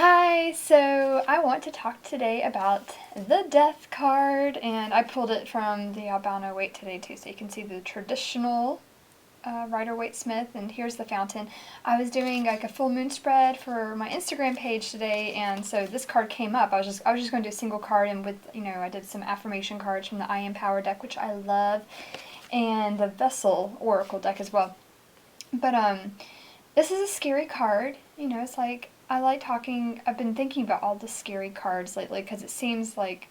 Hi, so I want to talk today about the Death card, and I pulled it from the Albano Waite today too, so you can see the traditional Rider Waite Smith, and here's the fountain. I was doing like a full moon spread for my Instagram page today, and so this card came up. I was just going to do a single card, and with I did some affirmation cards from the I Am Power deck, which I love, and the Vessel Oracle deck as well. But this is a scary card. It's like I like talking. I've been thinking about all the scary cards lately because it seems like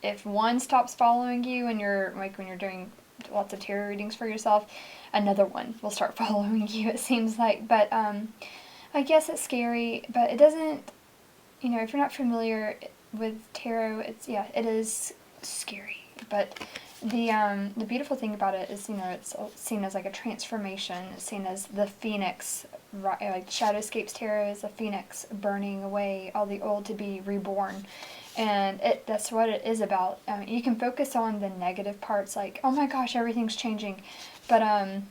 if one stops following you and you're like when you're doing lots of tarot readings for yourself, another one will start following you. It seems like, but I guess it's scary, but it doesn't. If you're not familiar with tarot, it is scary, but the beautiful thing about it is it's seen as like a transformation. It's seen as the phoenix, right? Like Shadowscapes Tarot is a phoenix burning away all the old to be reborn, and that's what it is about. You can focus on the negative parts, like oh my gosh, everything's changing, but I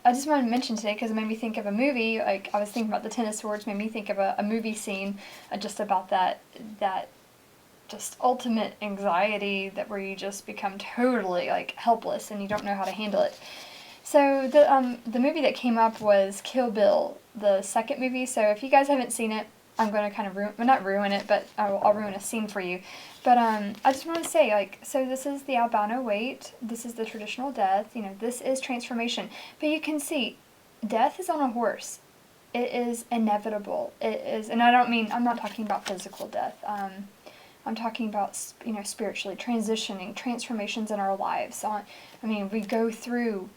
just wanted to mention today because it made me think of a movie. Like I was thinking about the Ten of Swords, made me think of a movie scene, just about that just ultimate anxiety that where you just become totally like helpless and you don't know how to handle it. So the movie that came up was Kill Bill, the second movie. So if you guys haven't seen it, I'm going to kind of not ruin it, but I'll ruin a scene for you. But I just want to say, like, so this is the Albano Waite. This is the traditional death. This is transformation. But you can see, death is on a horse. It is inevitable. It is, and I'm not talking about physical death. I'm talking about, spiritually transitioning, transformations in our lives. We go through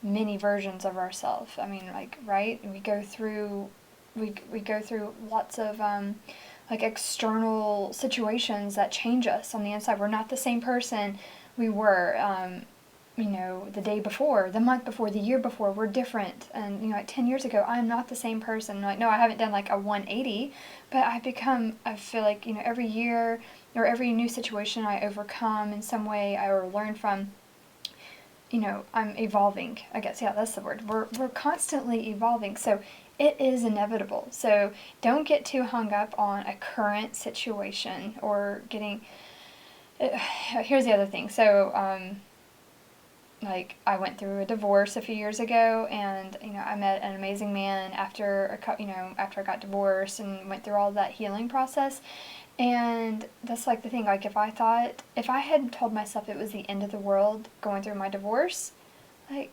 many versions of ourselves. Right? We go through lots of like external situations that change us on the inside. We're not the same person we were the day before, the month before, the year before. We're different. And like 10 years ago, I'm not the same person. Like, no, I haven't done like a 180, but I feel like every year or every new situation I overcome in some way or learn from, I'm evolving. I guess, yeah, that's the word. We're constantly evolving. So it is inevitable. So don't get too hung up on a current situation or getting. Here's the other thing. So, like I went through a divorce a few years ago, and I met an amazing man after after I got divorced and went through all that healing process. And that's like the thing, like if I had told myself it was the end of the world going through my divorce, like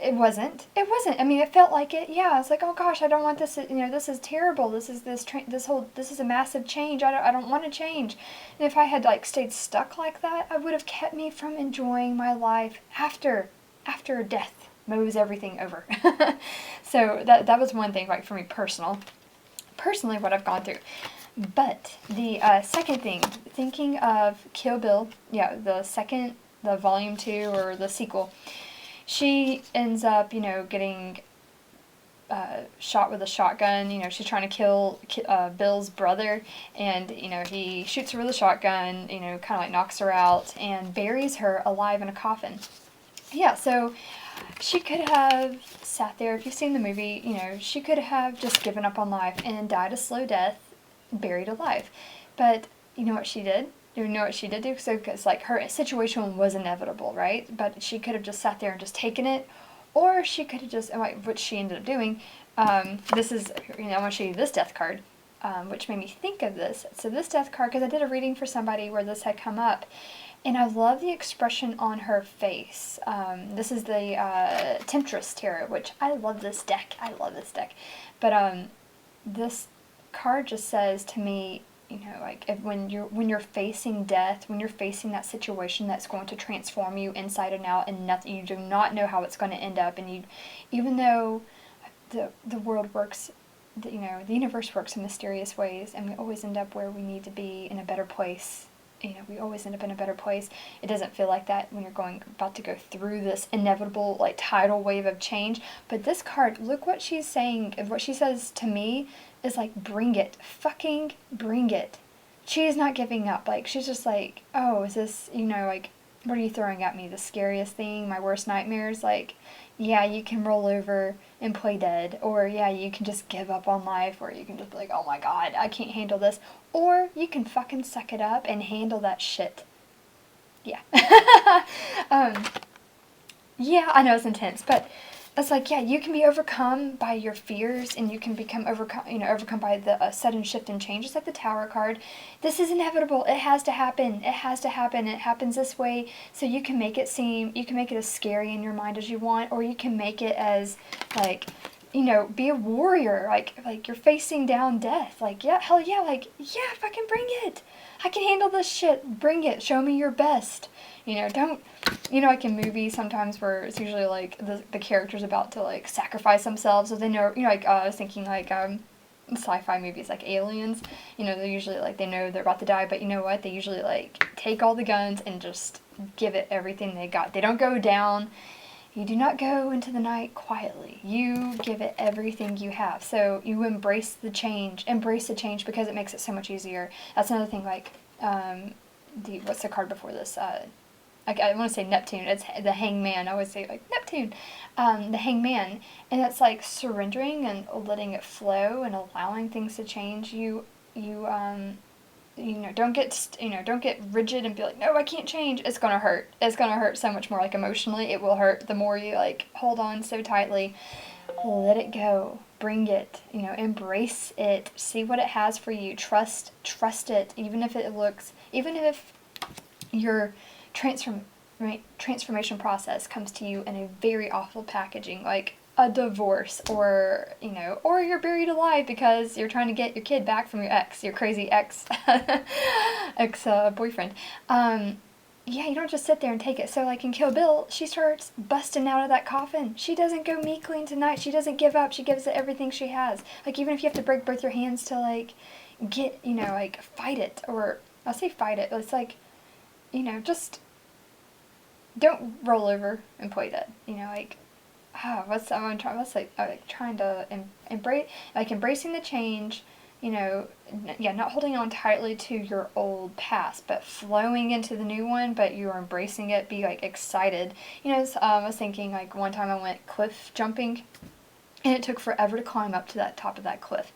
it wasn't. It felt like it. Yeah, it's like, oh gosh, I don't want this. This is terrible. This is this is a massive change. I don't want to change. And if I had like stayed stuck like that, I would have kept me from enjoying my life after death mows everything over. So that was one thing, like for me personally, what I've gone through. But the second thing, thinking of Kill Bill, yeah, the volume 2 or the sequel. She ends up, getting shot with a shotgun. She's trying to kill Bill's brother, and he shoots her with a shotgun. Kind of like knocks her out and buries her alive in a coffin. Yeah, so she could have sat there. If you've seen the movie, she could have just given up on life and died a slow death, buried alive. But you know what she did? You know what she did do? So, because like her situation was inevitable, right? But she could have just sat there and just taken it, or she could have just, which she ended up doing. This is, I want to show you this death card, which made me think of this. So this death card, because I did a reading for somebody where this had come up, and I love the expression on her face. This is the Temptress Tarot, which I love this deck. But this card just says to me, like when you're facing death, when you're facing that situation that's going to transform you inside and out, and nothing, you do not know how it's going to end up, and even though the world works, the universe works in mysterious ways, and we always end up where we need to be in a better place. We always end up in a better place. It doesn't feel like that when you're about to go through this inevitable, like, tidal wave of change. But this card, look what she's saying. What she says to me is like, bring it. Fucking bring it. She is not giving up. Like, she's just like, oh, is this, like, what are you throwing at me? The scariest thing? My worst nightmares? Like, yeah, you can roll over and play dead. Or yeah, you can just give up on life, or you can just be like, oh my god, I can't handle this. Or you can fucking suck it up and handle that shit. Yeah. um, yeah, I know it's intense, but it's like, yeah, you can be overcome by your fears, and you can become overcome by the sudden shift and change. It's like the Tower card. This is inevitable. It has to happen. It has to happen. It happens this way. So you can make it as scary in your mind as you want, or you can make it as like, be a warrior. Like you're facing down death. Like, yeah, hell yeah. Like, yeah, fucking bring it. I can handle this shit. Bring it. Show me your best. Don't, like in movies sometimes where it's usually like the character's about to like sacrifice themselves, so they know, like I was thinking like sci-fi movies like Aliens, they usually like they know they're about to die, but you know what? They usually like take all the guns and just give it everything they got. They don't go down. You do not go into the night quietly. You give it everything you have. So you embrace the change because it makes it so much easier. That's another thing, like what's the card before this? I want to say Neptune. It's the Hangman. I always say like Neptune, the Hangman, and it's like surrendering and letting it flow and allowing things to change. Don't get rigid and be like, no, I can't change. It's gonna hurt. It's gonna hurt so much more. Like emotionally, it will hurt the more you like hold on so tightly. Let it go. Bring it. Embrace it. See what it has for you. Trust it. Even if your transformation process comes to you in a very awful packaging, like a divorce, or you're buried alive because you're trying to get your kid back from your crazy ex boyfriend. Yeah, you don't just sit there and take it. So like in Kill Bill, she starts busting out of that coffin. She doesn't go meekly into night. She doesn't give up. She gives it everything she has. Like, even if you have to break both your hands to like get, like fight it, or I'll say fight it, but it's like, just don't roll over and play dead. Trying to embracing the change. Not holding on tightly to your old past, but flowing into the new one. But you're embracing it. Be like excited. I was thinking like one time I went cliff jumping, and it took forever to climb up to that top of that cliff.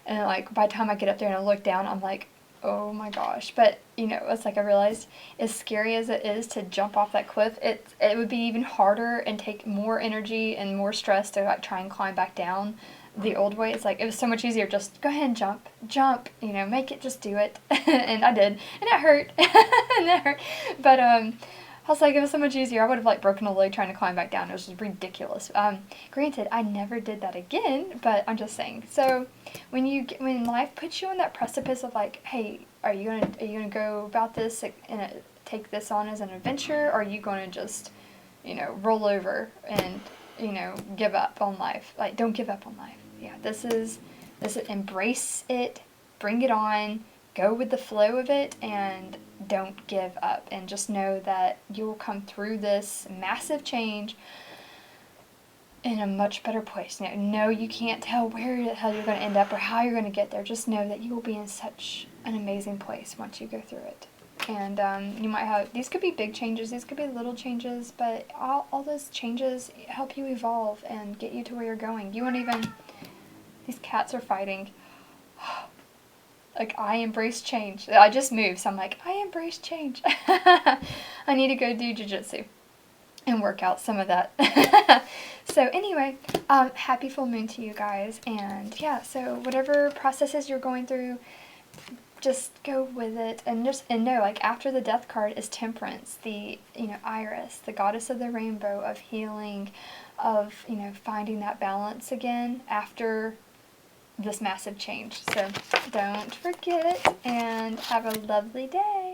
And like by the time I get up there and I look down, I'm like, oh my gosh. But it's like I realized, as scary as it is to jump off that cliff, it would be even harder and take more energy and more stress to like try and climb back down the old way. It's like it was so much easier just go ahead and jump, make it, just do it. And I did, and it hurt. And it hurt. But I was like, it was so much easier. I would have like broken a leg trying to climb back down. It was just ridiculous. Granted, I never did that again, but I'm just saying. So when life puts you on that precipice of like, hey, are you gonna go about this and take this on as an adventure, or are you gonna just, roll over and give up on life? Like, don't give up on life. Yeah, this is embrace it, bring it on, go with the flow of it, and don't give up. And just know that you will come through this massive change in a much better place. No, you can't tell where the hell you're going to end up or how you're going to get there. Just know that you will be in such an amazing place once you go through it. And you might have, these could be big changes, these could be little changes, but all those changes help you evolve and get you to where you're going. You won't even, these cats are fighting. Like, I embrace change. I just moved, so I'm like, I embrace change. I need to go do jiu-jitsu and work out some of that. So anyway, happy full moon to you guys. And yeah, so whatever processes you're going through, just go with it. And know, like, after the death card is Temperance, the, Iris, the goddess of the rainbow, of healing, of, finding that balance again after this massive change. So don't forget, and have a lovely day.